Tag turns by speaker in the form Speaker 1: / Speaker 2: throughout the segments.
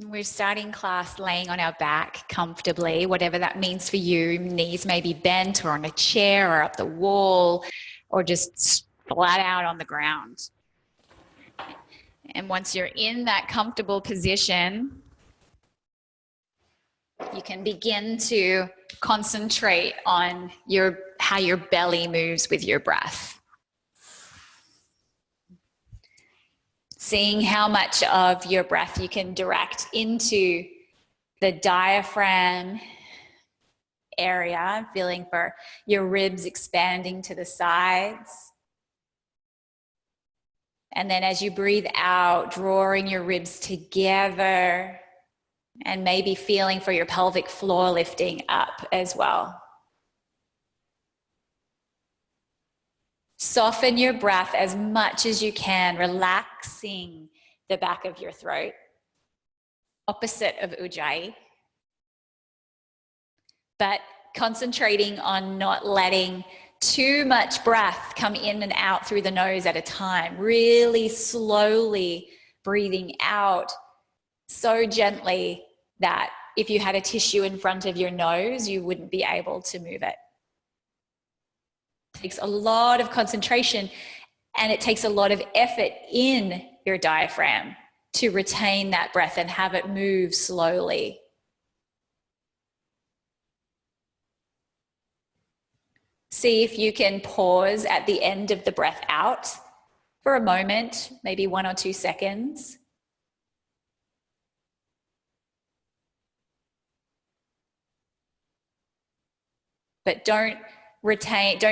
Speaker 1: We're starting class laying on our back comfortably, whatever that means for you. Knees may be bent or on a chair or up the wall or just flat out on the ground. And once you're in that comfortable position, you can begin to concentrate on how your belly moves with your breath. Seeing how much of your breath you can direct into the diaphragm area, feeling for your ribs expanding to the sides. And then as you breathe out, drawing your ribs together and maybe feeling for your pelvic floor lifting up as well. Soften your breath as much as you can, relaxing the back of your throat. Opposite of Ujjayi. But concentrating on not letting too much breath come in and out through the nose at a time. Really slowly breathing out so gently that if you had a tissue in front of your nose, you wouldn't be able to move it. It takes a lot of concentration and it takes a lot of effort in your diaphragm to retain that breath and have it move slowly. See if you can pause at the end of the breath out for a moment, maybe 1 or 2 seconds. But don't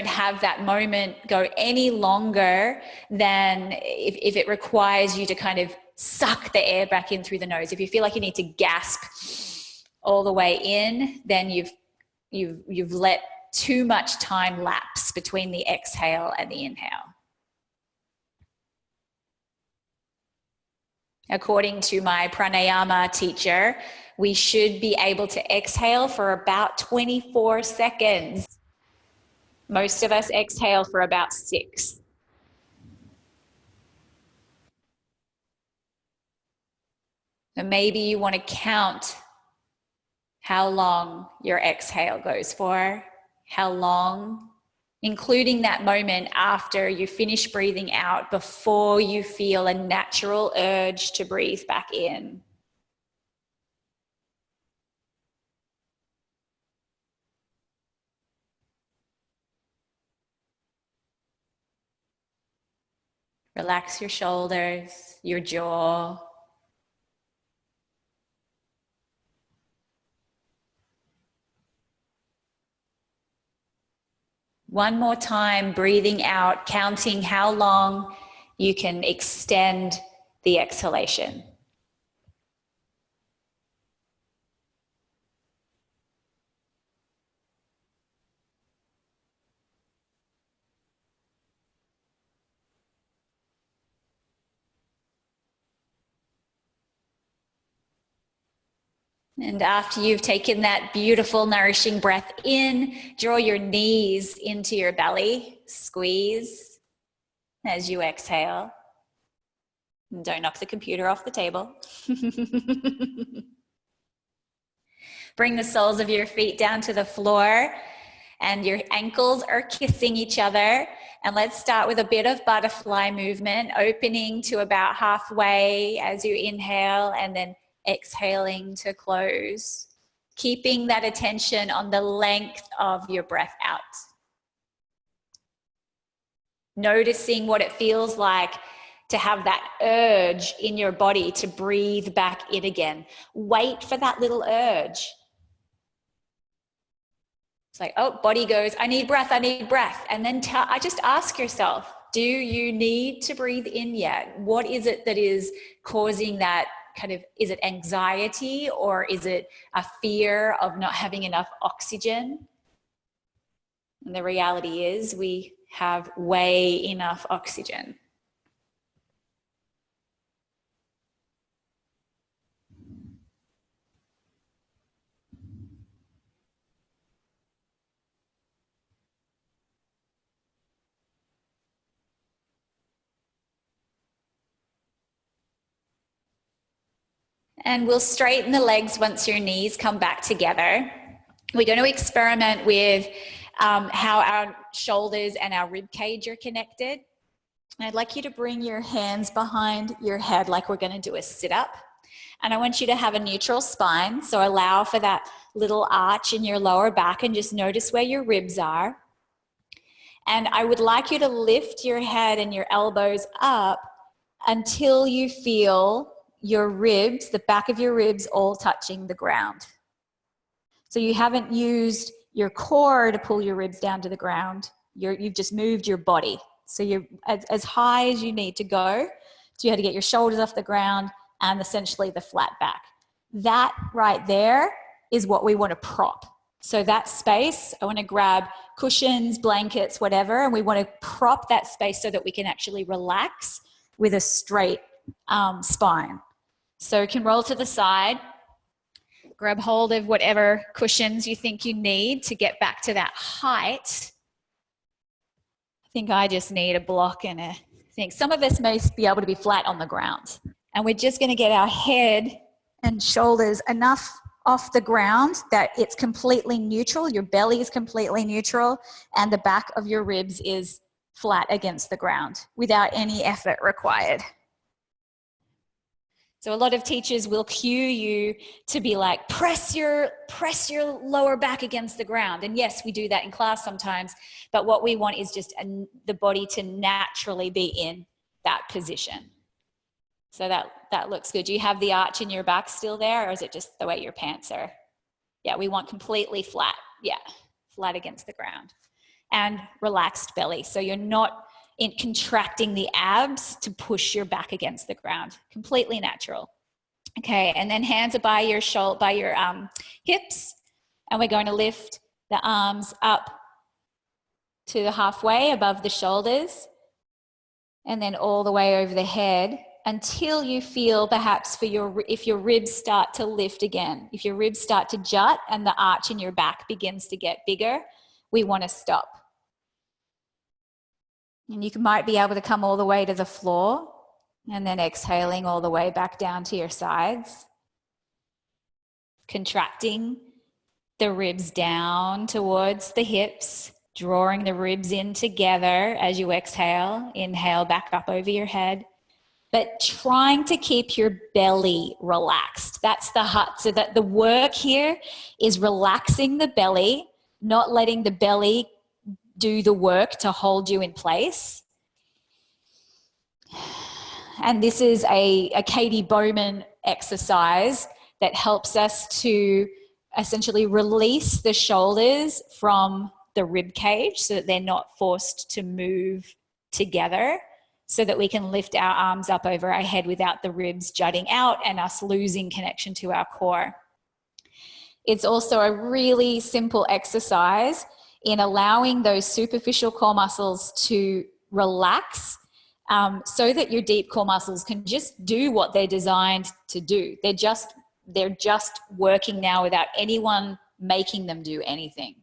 Speaker 1: have that moment go any longer than if it requires you to kind of suck the air back in through the nose. If you feel like you need to gasp all the way in, then you've let too much time lapse between the exhale and the inhale. According to my pranayama teacher, we should be able to exhale for about 24 seconds. Most of us exhale for about 6. And maybe you want to count how long your exhale goes for, how long, including that moment after you finish breathing out before you feel a natural urge to breathe back in. Relax your shoulders, your jaw. One more time, breathing out, counting how long you can extend the exhalation. And after you've taken that beautiful, nourishing breath in, draw your knees into your belly, squeeze as you exhale. And don't knock the computer off the table. Bring the soles of your feet down to the floor and your ankles are kissing each other. And let's start with a bit of butterfly movement, opening to about halfway as you inhale and then exhaling to close, keeping that attention on the length of your breath out. Noticing what it feels like to have that urge in your body to breathe back in again. Wait for that little urge. It's like, oh, body goes, I need breath, I need breath. And then I just ask yourself, do you need to breathe in yet? What is it that is causing that kind of, is it anxiety or is it a fear of not having enough oxygen? And the reality is we have way enough oxygen. And we'll straighten the legs once your knees come back together. We're going to experiment with how our shoulders and our rib cage are connected. I'd like you to bring your hands behind your head like we're going to do a sit-up. And I want you to have a neutral spine, so allow for that little arch in your lower back and just notice where your ribs are. And I would like you to lift your head and your elbows up until you feel your ribs, the back of your ribs, all touching the ground. So you haven't used your core to pull your ribs down to the ground. You've just moved your body. So you're as high as you need to go. So you had to get your shoulders off the ground and essentially the flat back. That right there is what we want to prop. So that space, I want to grab cushions, blankets, whatever, and we want to prop that space so that we can actually relax with a straight spine. So you can roll to the side, grab hold of whatever cushions you think you need to get back to that height. I think I just need a block and a thing. Some of us may be able to be flat on the ground, and we're just going to get our head and shoulders enough off the ground that it's completely neutral, your belly is completely neutral, and the back of your ribs is flat against the ground without any effort required. So a lot of teachers will cue you to be like, press your lower back against the ground. And yes, we do that in class sometimes, but what we want is just the body to naturally be in that position. So that looks good. Do you have the arch in your back still there, or is it just the way your pants are? Yeah, we want completely flat. Yeah, flat against the ground. And relaxed belly. So you're not contracting the abs to push your back against the ground. Completely natural. Okay, and then hands are by your hips, and we're going to lift the arms up to the halfway above the shoulders, and then all the way over the head until you feel perhaps if your ribs start to lift again. If your ribs start to jut and the arch in your back begins to get bigger, we want to stop. And you might be able to come all the way to the floor and then exhaling all the way back down to your sides. Contracting the ribs down towards the hips, drawing the ribs in together as you exhale. Inhale back up over your head, but trying to keep your belly relaxed. That's the heart. So that the work here is relaxing the belly, not letting the belly do the work to hold you in place. And this is a Katie Bowman exercise that helps us to essentially release the shoulders from the rib cage so that they're not forced to move together, so that we can lift our arms up over our head without the ribs jutting out and us losing connection to our core. It's also a really simple exercise in allowing those superficial core muscles to relax, so that your deep core muscles can just do what they're designed to do. They're just working now without anyone making them do anything.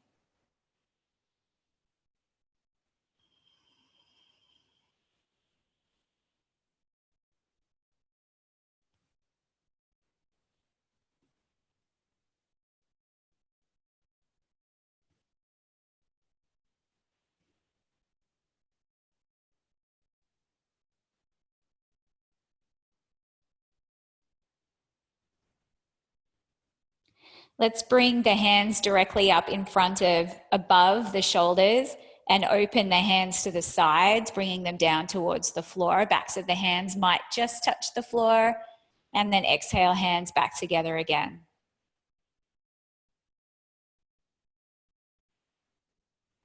Speaker 1: Let's bring the hands directly up in front of, above the shoulders, and open the hands to the sides, bringing them down towards the floor. Backs of the hands might just touch the floor, and then exhale, hands back together again.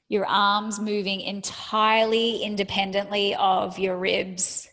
Speaker 1: Your arms moving entirely independently of your ribs.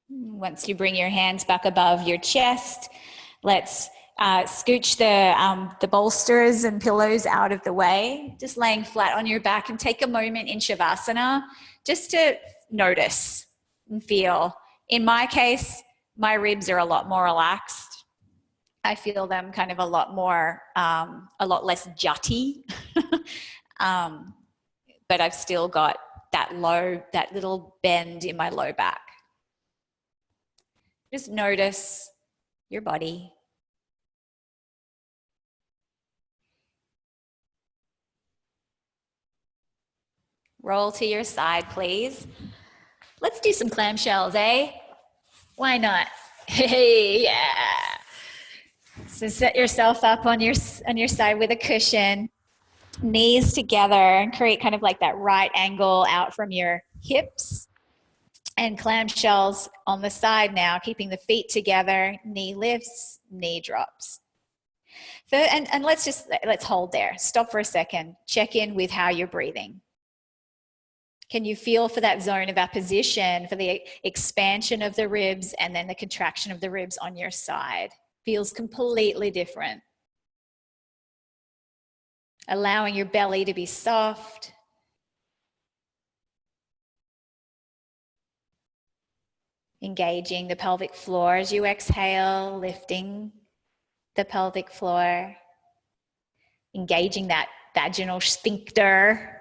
Speaker 1: Once you bring your hands back above your chest, let's Scooch the bolsters and pillows out of the way, just laying flat on your back, and take a moment in Shavasana just to notice and feel. In my case, my ribs are a lot more relaxed. I feel them kind of a lot less jutty. But I've still got that little bend in my low back. Just notice your body. Roll to your side, please. Let's do some clamshells, eh? Why not? Hey, yeah. So set yourself up on your side with a cushion, knees together, and create kind of like that right angle out from your hips. And clamshells on the side now, keeping the feet together, knee lifts, knee drops. And let's hold there. Stop for a second. Check in with how you're breathing. Can you feel for that zone of apposition, for the expansion of the ribs and then the contraction of the ribs on your side? Feels completely different. Allowing your belly to be soft. Engaging the pelvic floor as you exhale, lifting the pelvic floor. Engaging that vaginal sphincter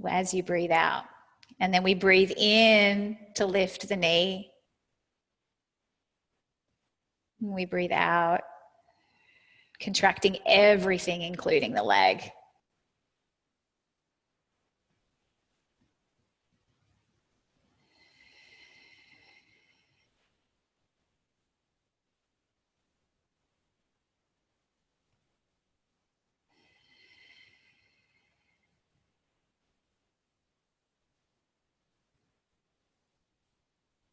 Speaker 1: as you breathe out. And then we breathe in to lift the knee. We breathe out, contracting everything, including the leg.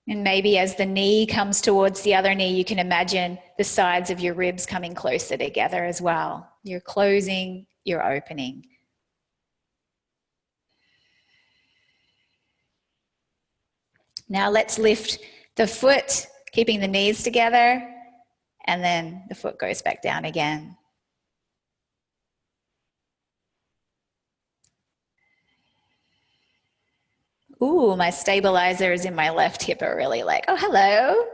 Speaker 1: And maybe as the knee comes towards the other knee, you can imagine the sides of your ribs coming closer together as well. You're closing, you're opening. Now let's lift the foot, keeping the knees together, and then the foot goes back down again. Ooh, my stabilizers in my left hip are really like, oh, hello.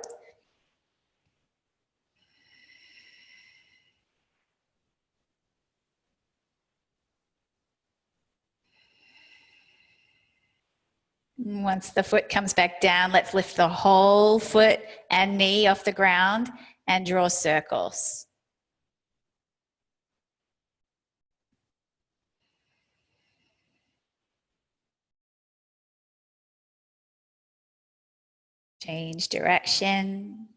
Speaker 1: Once the foot comes back down, let's lift the whole foot and knee off the ground and draw circles. Change direction.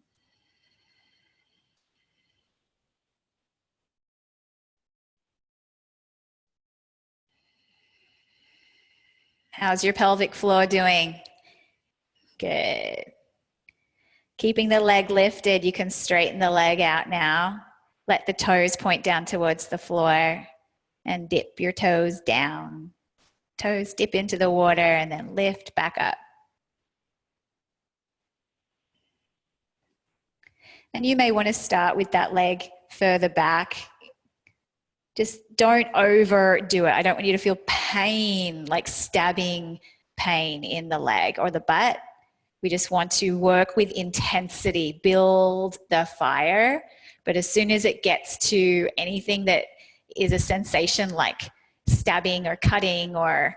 Speaker 1: How's your pelvic floor doing? Good. Keeping the leg lifted, you can straighten the leg out now. Let the toes point down towards the floor and dip your toes down. Toes dip into the water and then lift back up. And you may want to start with that leg further back. Just don't overdo it. I don't want you to feel pain, like stabbing pain in the leg or the butt. We just want to work with intensity, build the fire. But as soon as it gets to anything that is a sensation like stabbing or cutting or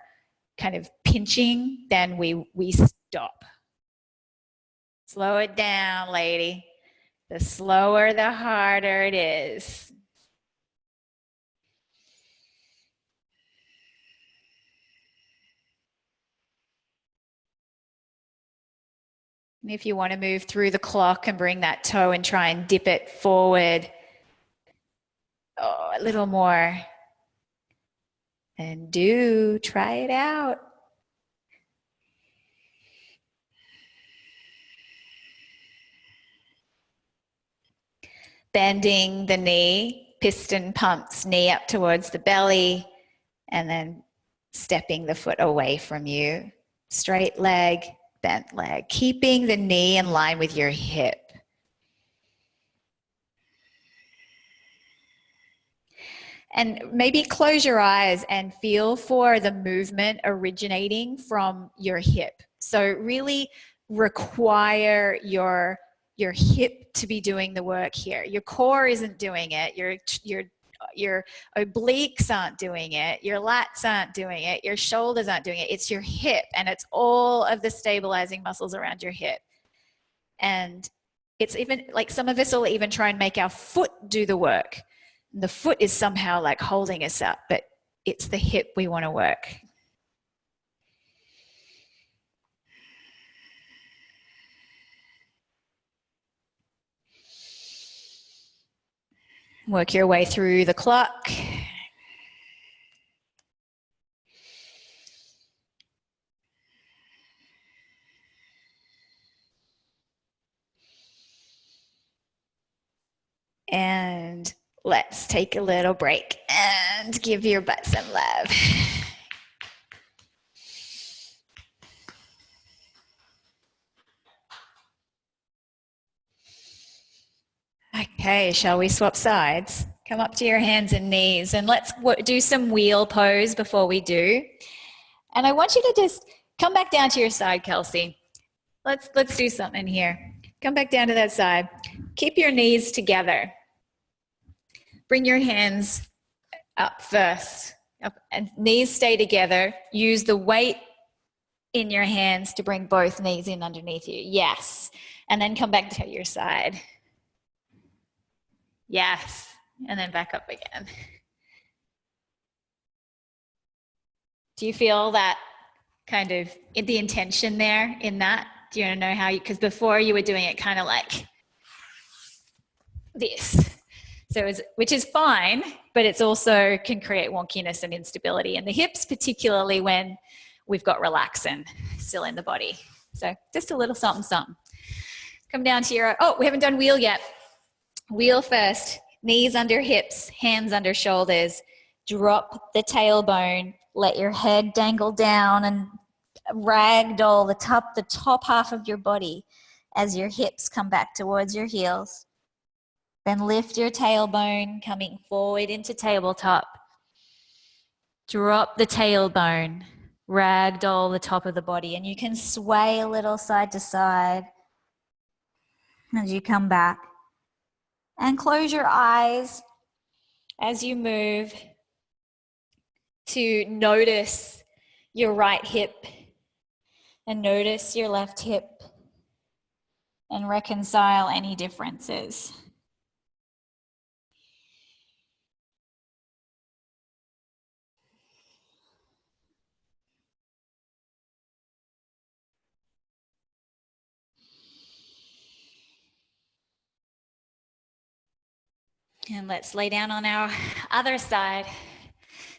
Speaker 1: kind of pinching, then we stop. Slow it down, lady. The slower, the harder it is. And if you want to move through the clock and bring that toe and try and dip it forward, a little more. And try it out. Bending the knee, piston pumps knee up towards the belly, and then stepping the foot away from you. Straight leg, bent leg. Keeping the knee in line with your hip. And maybe close your eyes and feel for the movement originating from your hip. So really require your hip to be doing the work here. Your core isn't doing it. Your obliques aren't doing it. Your lats aren't doing it. Your shoulders aren't doing it. It's your hip, and it's all of the stabilizing muscles around your hip. And it's even like some of us will even try and make our foot do the work. The foot is somehow like holding us up, but it's the hip we want to work. Work your way through the clock. And let's take a little break and give your butt some love. Okay, shall we swap sides? Come up to your hands and knees, and let's do some wheel pose before we do. And I want you to just come back down to your side, Kelsey. Let's do something here. Come back down to that side. Keep your knees together. Bring your hands up first. Up, and knees stay together. Use the weight in your hands to bring both knees in underneath you. Yes. And then come back to your side. Yes. And then back up again. Do you feel that kind of the intention there in that? Do you want to know how because before you were doing it kind of like this. So which is fine, but it's also can create wonkiness and instability in the hips, particularly when we've got relaxin still in the body. So just a little something, something. Come down to your, we haven't done wheel yet. Wheel first, knees under hips, hands under shoulders. Drop the tailbone, let your head dangle down and ragdoll the top half of your body as your hips come back towards your heels. Then lift your tailbone, coming forward into tabletop. Drop the tailbone, ragdoll the top of the body, and you can sway a little side to side as you come back. And close your eyes as you move to notice your right hip and notice your left hip and reconcile any differences. And let's lay down on our other side.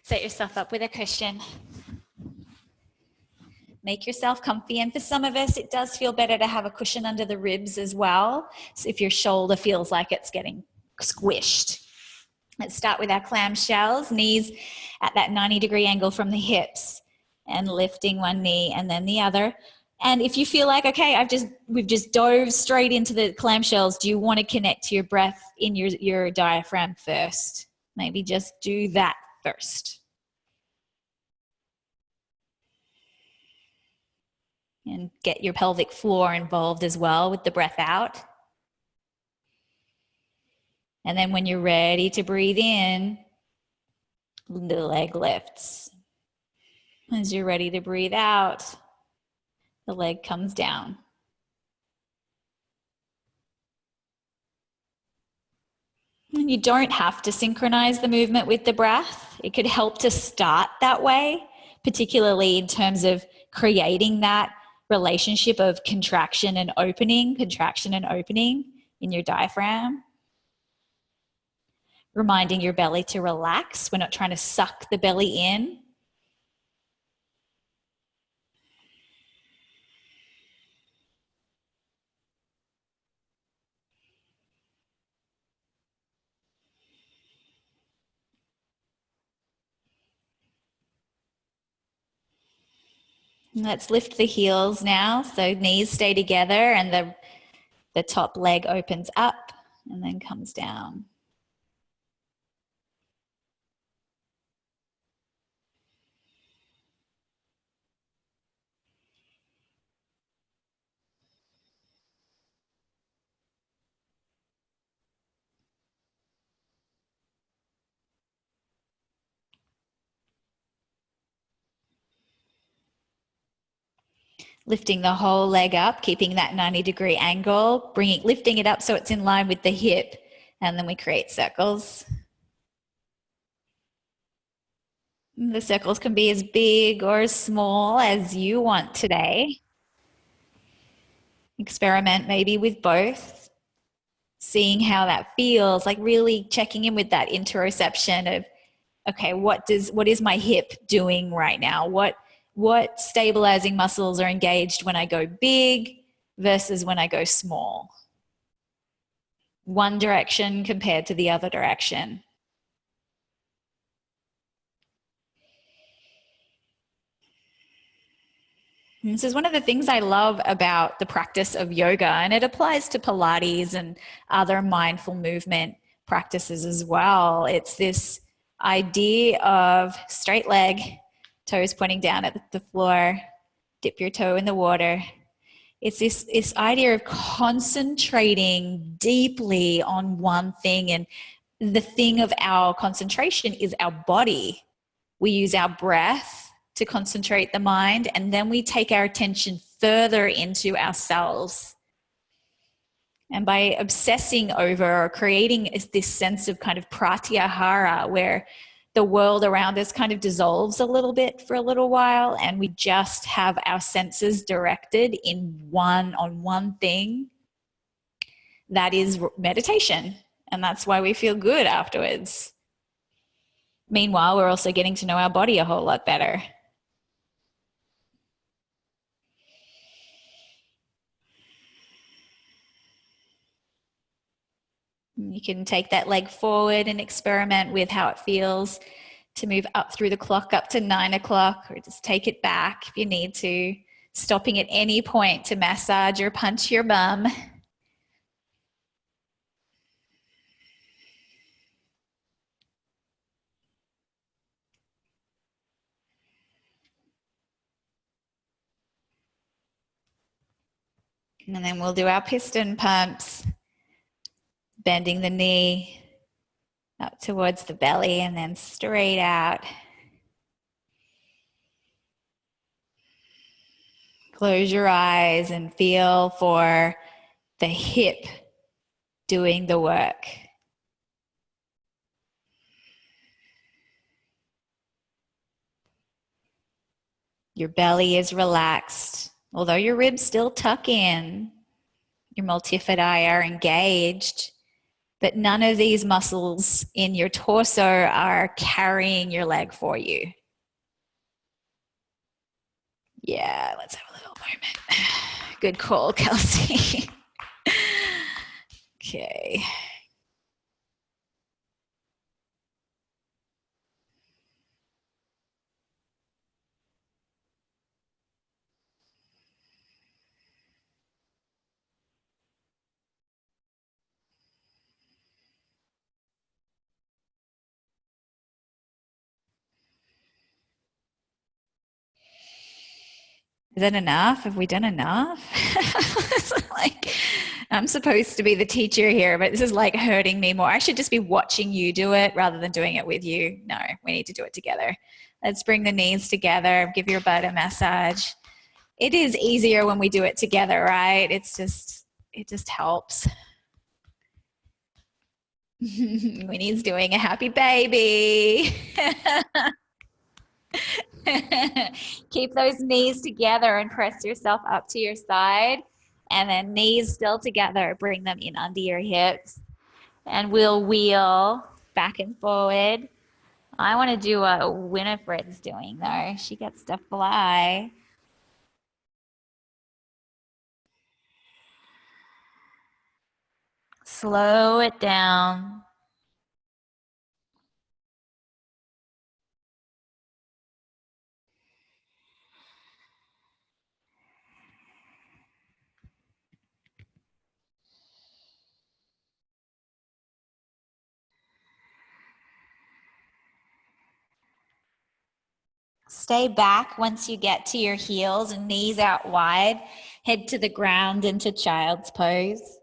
Speaker 1: Set yourself up with a cushion. Make yourself comfy. And for some of us, it does feel better to have a cushion under the ribs as well. So if your shoulder feels like it's getting squished. Let's start with our clamshells, knees at that 90-degree angle from the hips and lifting one knee and then the other. And if you feel like, okay, we've just dove straight into the clamshells, do you want to connect to your breath in your diaphragm first? Maybe just do that first. And get your pelvic floor involved as well with the breath out. And then when you're ready to breathe in, the leg lifts. As you're ready to breathe out, the leg comes down. And you don't have to synchronize the movement with the breath. It could help to start that way, particularly in terms of creating that relationship of contraction and opening in your diaphragm. Reminding your belly to relax. We're not trying to suck the belly in. And let's lift the heels now. So knees stay together and the top leg opens up and then comes down. Lifting the whole leg up, keeping that 90-degree angle, lifting it up so it's in line with the hip, and then we create circles. The circles can be as big or as small as you want today. Experiment maybe with both, seeing how that feels, like really checking in with that interoception of, okay, what is my hip doing right now? What stabilizing muscles are engaged when I go big versus when I go small? One direction compared to the other direction. And this is one of the things I love about the practice of yoga, and it applies to Pilates and other mindful movement practices as well. It's this idea of straight leg, toes pointing down at the floor, dip your toe in the water. It's this idea of concentrating deeply on one thing, and the thing of our concentration is our body. We use our breath to concentrate the mind, and then we take our attention further into ourselves. And by obsessing over or creating this sense of kind of pratyahara, where the world around us kind of dissolves a little bit for a little while, and we just have our senses directed on one thing, that is meditation. And that's why we feel good afterwards. Meanwhile, we're also getting to know our body a whole lot better. You can take that leg forward and experiment with how it feels to move up through the clock up to 9 o'clock, or just take it back if you need to, stopping at any point to massage or punch your bum. And then we'll do our piston pumps, bending the knee up towards the belly and then straight out. Close your eyes and feel for the hip doing the work. Your belly is relaxed, although your ribs still tuck in. Your multifidi are engaged, but none of these muscles in your torso are carrying your leg for you. Yeah, let's have a little moment. Good call, Kelsey. Okay. Is that enough? Have we done enough? Like, I'm supposed to be the teacher here, but this is like hurting me more. I should just be watching you do it rather than doing it with you. No, we need to do it together. Let's bring the knees together, give your butt a massage. It is easier when we do it together, right? It just helps. Winnie's doing a happy baby. Keep those knees together and press yourself up to your side, and then knees still together, bring them in under your hips, and we'll wheel back and forward. I want to do what Winifred's doing though. She gets to fly. Slow it down. Stay back once you get to your heels and knees out wide. Head to the ground into child's pose.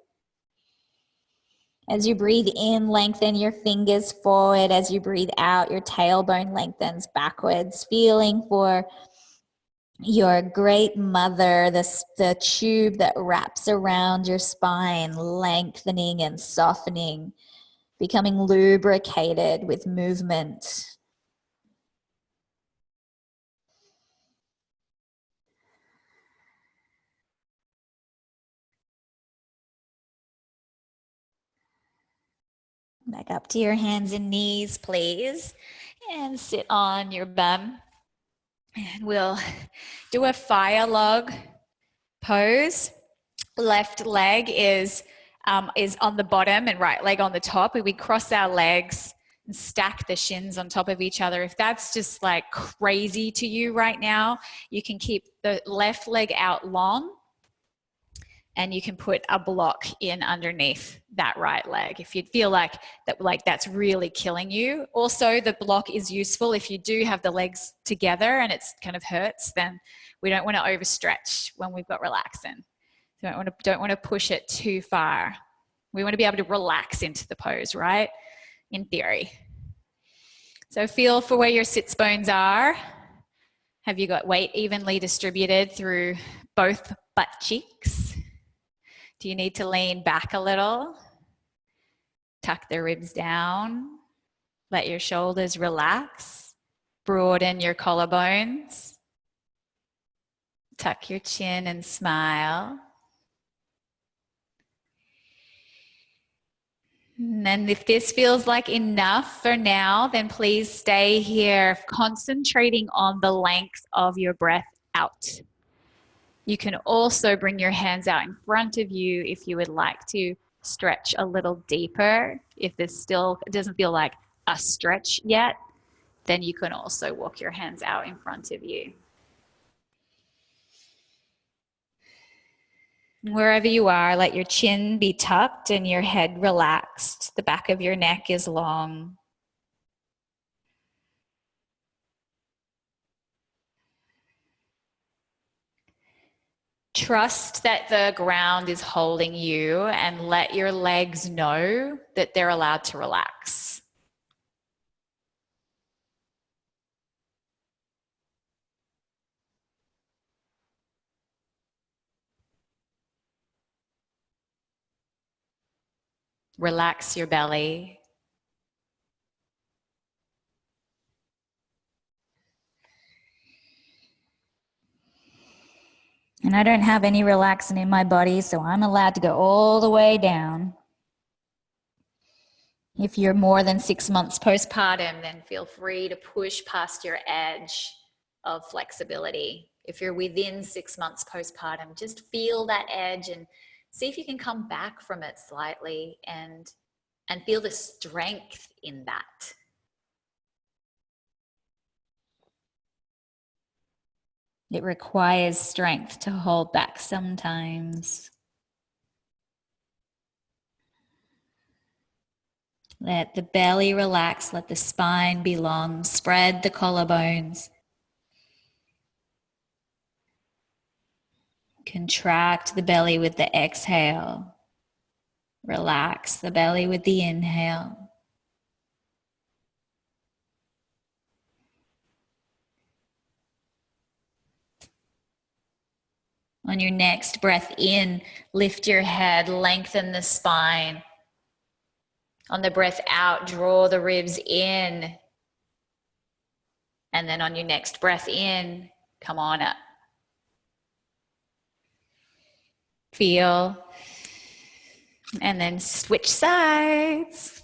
Speaker 1: As you breathe in, lengthen your fingers forward. As you breathe out, your tailbone lengthens backwards, feeling for your great mother, the tube that wraps around your spine, lengthening and softening, becoming lubricated with movement. Back up to your hands and knees, please, and sit on your bum. And we'll do a fire log pose. Left leg is on the bottom and right leg on the top. We cross our legs and stack the shins on top of each other. If that's just like crazy to you right now, you can keep the left leg out long and you can put a block in underneath that right leg if you feel like that's really killing you. Also, the block is useful if you do have the legs together and it's kind of hurts, then we don't want to overstretch when we've got relaxin'. Don't want to push it too far. We want to be able to relax into the pose, right? In theory. So feel for where your sits bones are. Have you got weight evenly distributed through both butt cheeks? Do you need to lean back a little? Tuck the ribs down. Let your shoulders relax. Broaden your collarbones. Tuck your chin and smile. And if this feels like enough for now, then please stay here, concentrating on the length of your breath out. You can also bring your hands out in front of you if you would like to stretch a little deeper. If this still doesn't feel like a stretch yet, then you can also walk your hands out in front of you. Wherever you are, let your chin be tucked and your head relaxed. The back of your neck is long. Trust that the ground is holding you and let your legs know that they're allowed to relax. Relax your belly. And I don't have any relaxant in my body, so I'm allowed to go all the way down. If you're more than 6 months postpartum, then feel free to push past your edge of flexibility. If you're within 6 months postpartum, just feel that edge and see if you can come back from it slightly and feel the strength in that. It requires strength to hold back sometimes. Let the belly relax, let the spine be long, spread the collarbones. Contract the belly with the exhale. Relax the belly with the inhale. On your next breath in, lift your head, lengthen the spine. On the breath out, draw the ribs in. And then on your next breath in, come on up. Feel. And then switch sides.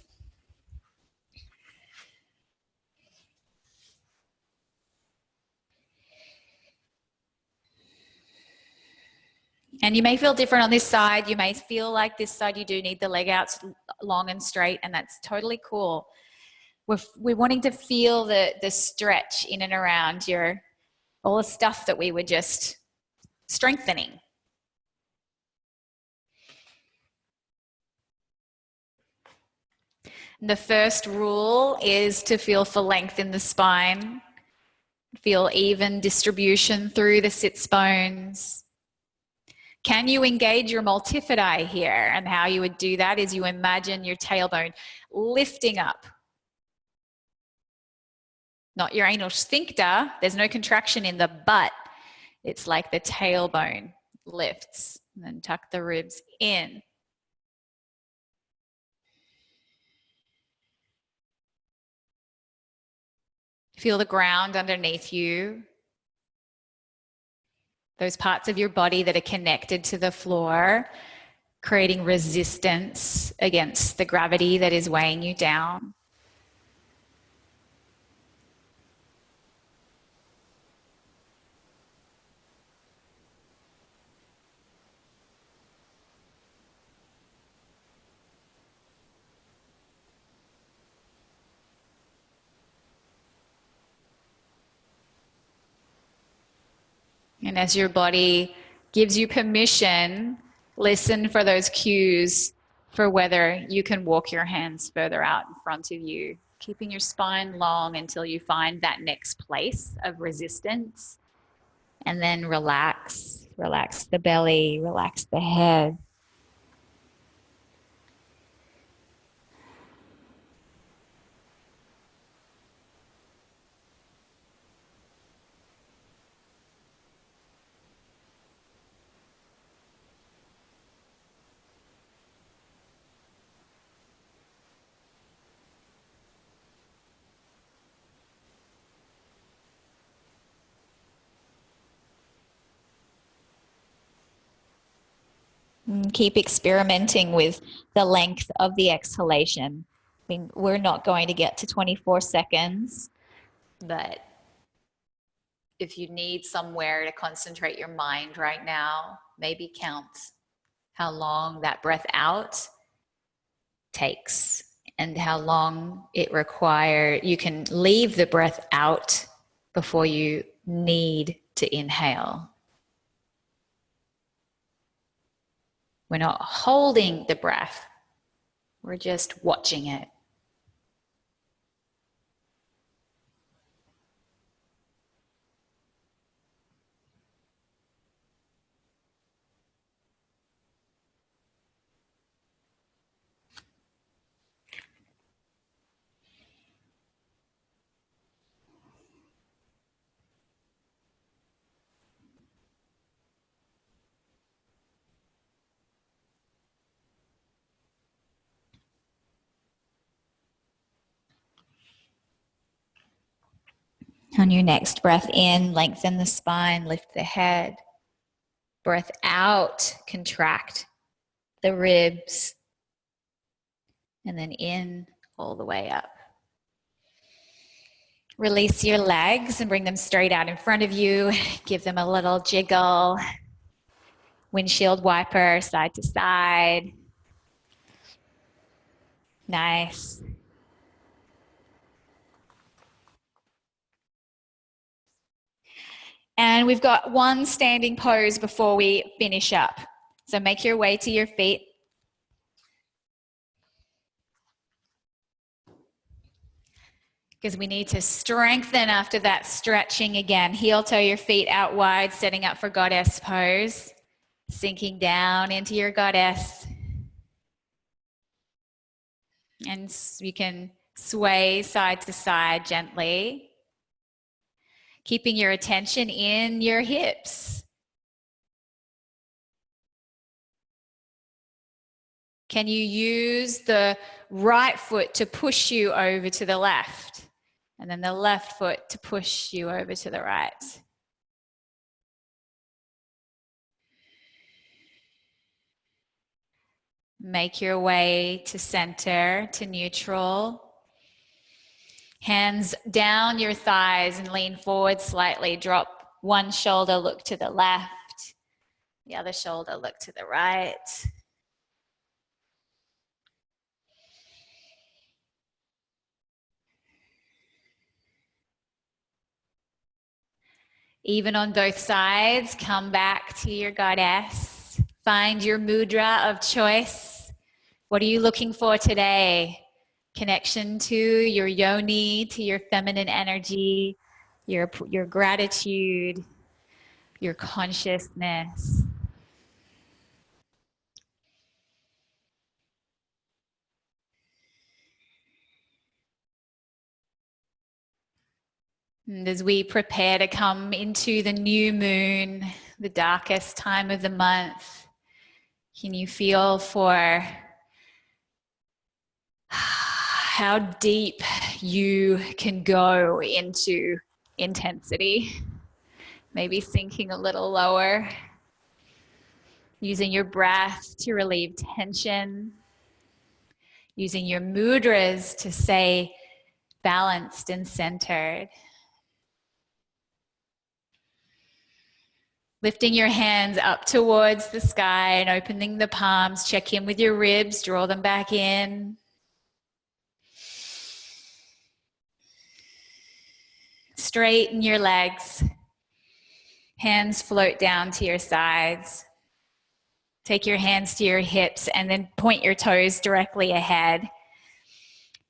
Speaker 1: And you may feel different on this side. You may feel like this side you do need the leg out long and straight, and that's totally cool. We're wanting to feel the stretch in and around all the stuff that we were just strengthening. And the first rule is to feel for length in the spine. Feel even distribution through the sits bones. Can you engage your multifidi here? And how you would do that is you imagine your tailbone lifting up. Not your anal sphincter. There's no contraction in the butt. It's like the tailbone lifts, and then tuck the ribs in. Feel the ground underneath you. Those parts of your body that are connected to the floor, creating resistance against the gravity that is weighing you down. And as your body gives you permission, listen for those cues for whether you can walk your hands further out in front of you, keeping your spine long until you find that next place of resistance. And then relax. Relax the belly, relax the head. Keep experimenting with the length of the exhalation. I mean, we're not going to get to 24 seconds, but if you need somewhere to concentrate your mind right now, maybe count how long that breath out takes and how long it requires. You can leave the breath out before you need to inhale. We're not holding the breath. We're just watching it. On your next breath in, lengthen the spine, lift the head. Breath out, contract the ribs. And then in, all the way up. Release your legs and bring them straight out in front of you. Give them a little jiggle. Windshield wiper, side to side. Nice. And we've got one standing pose before we finish up. So make your way to your feet. Because we need to strengthen after that stretching again. Heel toe your feet out wide, setting up for goddess pose. Sinking down into your goddess. And you can sway side to side gently. Keeping your attention in your hips. Can you use the right foot to push you over to the left? And then the left foot to push you over to the right. Make your way to center, to neutral. Hands down your thighs and lean forward slightly. Drop one shoulder, look to the left. The other shoulder, look to the right. Even on both sides, come back to your goddess. Find your mudra of choice. What are you looking for today? Connection to your yoni, to your feminine energy, your gratitude, your consciousness. And as we prepare to come into the new moon, the darkest time of the month, can you feel for how deep you can go into intensity? Maybe sinking a little lower, using your breath to relieve tension, using your mudras to stay balanced and centered. Lifting your hands up towards the sky and opening the palms. Check in with your ribs, draw them back in. Straighten your legs. Hands float down to your sides. Take your hands to your hips and then point your toes directly ahead.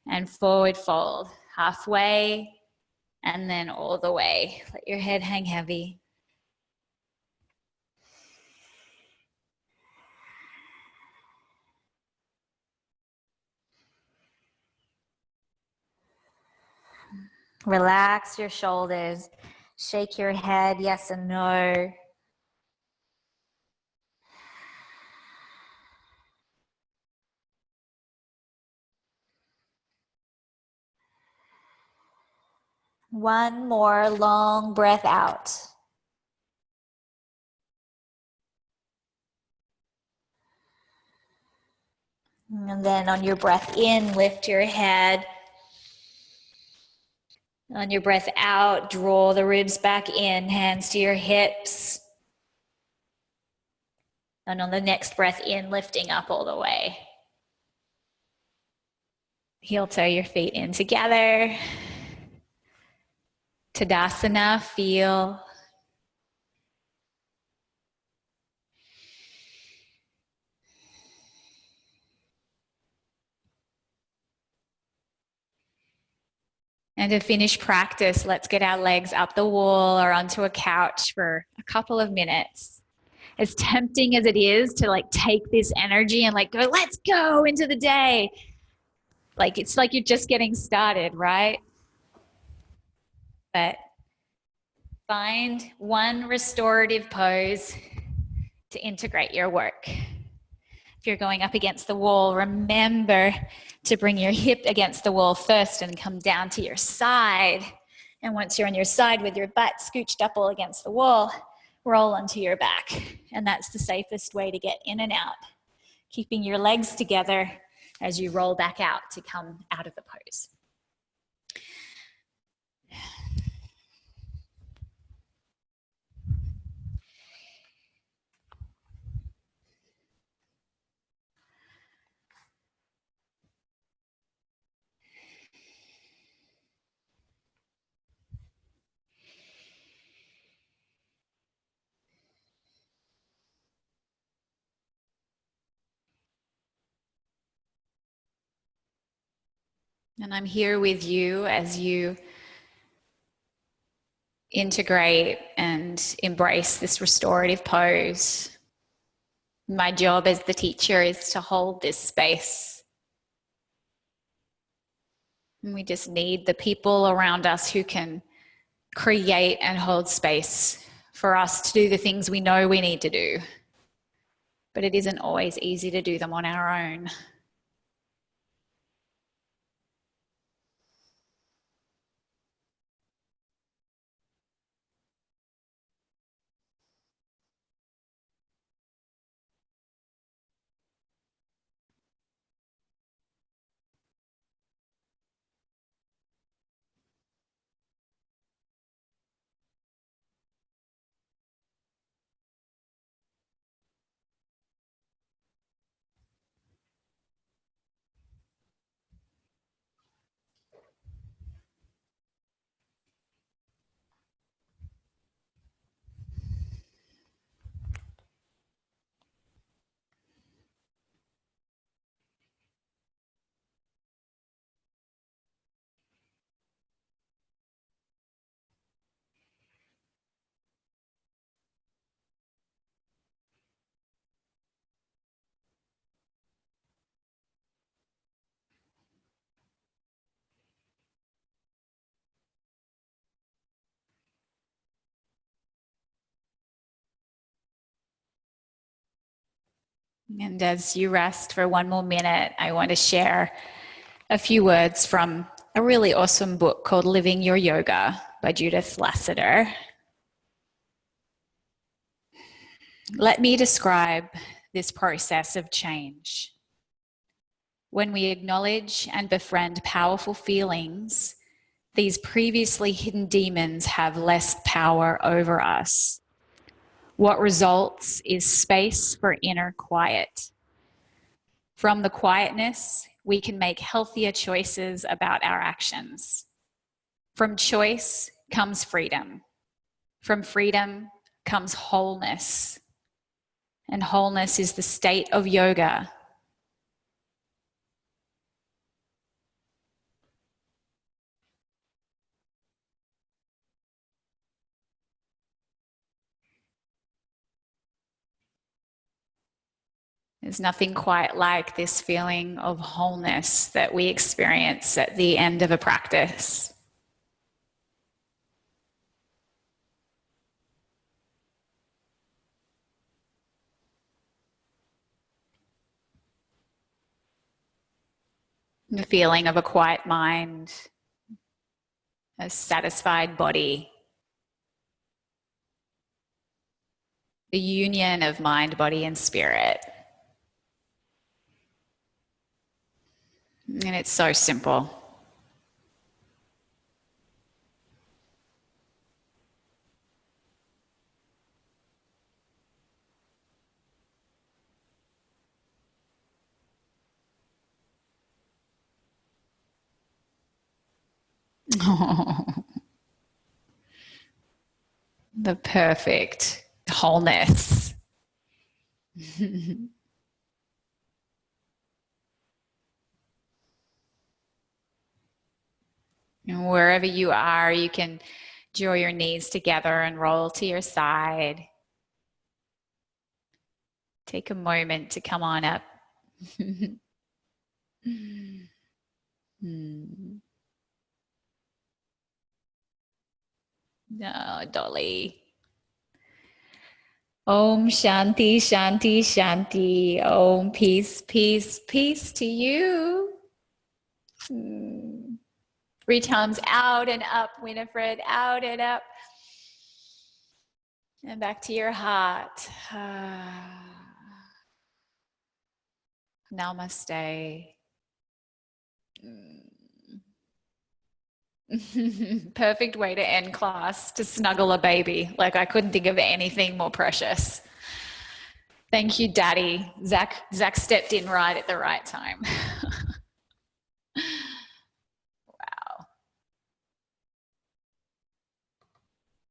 Speaker 1: And forward fold, halfway and then all the way. Let your head hang heavy. Relax your shoulders. Shake your head, yes and no. One more long breath out. And then on your breath in, lift your head. On your breath out, draw the ribs back in, hands to your hips. And on the next breath in, lifting up all the way. Heel toe your feet in together. Tadasana, feel. And to finish practice, let's get our legs up the wall or onto a couch for a couple of minutes. As tempting as it is to like take this energy and like go, let's go into the day. Like it's like you're just getting started, right? But find one restorative pose to integrate your work. If you're going up against the wall, remember to bring your hip against the wall first and come down to your side. And once you're on your side with your butt scooched up all against the wall, roll onto your back. And that's the safest way to get in and out, keeping your legs together as you roll back out to come out of the pose. And I'm here with you as you integrate and embrace this restorative pose. My job as the teacher is to hold this space. And we just need the people around us who can create and hold space for us to do the things we know we need to do. But it isn't always easy to do them on our own. And as you rest for one more minute, I want to share a few words from a really awesome book called Living Your Yoga by Judith Lassiter. Let me describe this process of change. When we acknowledge and befriend powerful feelings, these previously hidden demons have less power over us. What results is space for inner quiet. From the quietness, we can make healthier choices about our actions. From choice comes freedom. From freedom comes wholeness. And wholeness is the state of yoga. There's nothing quite like this feeling of wholeness that we experience at the end of a practice. The feeling of a quiet mind, a satisfied body, the union of mind, body, and spirit. And it's so simple. The perfect wholeness. And wherever you are, you can draw your knees together and roll to your side. Take a moment to come on up. No, Dolly. Om Shanti, Shanti, Shanti. Om peace, peace, peace to you. 3 times out and up, Winifred. Out and up. And back to your heart. Namaste. Perfect way to end class, to snuggle a baby. Like, I couldn't think of anything more precious. Thank you, Daddy. Zach stepped in right at the right time.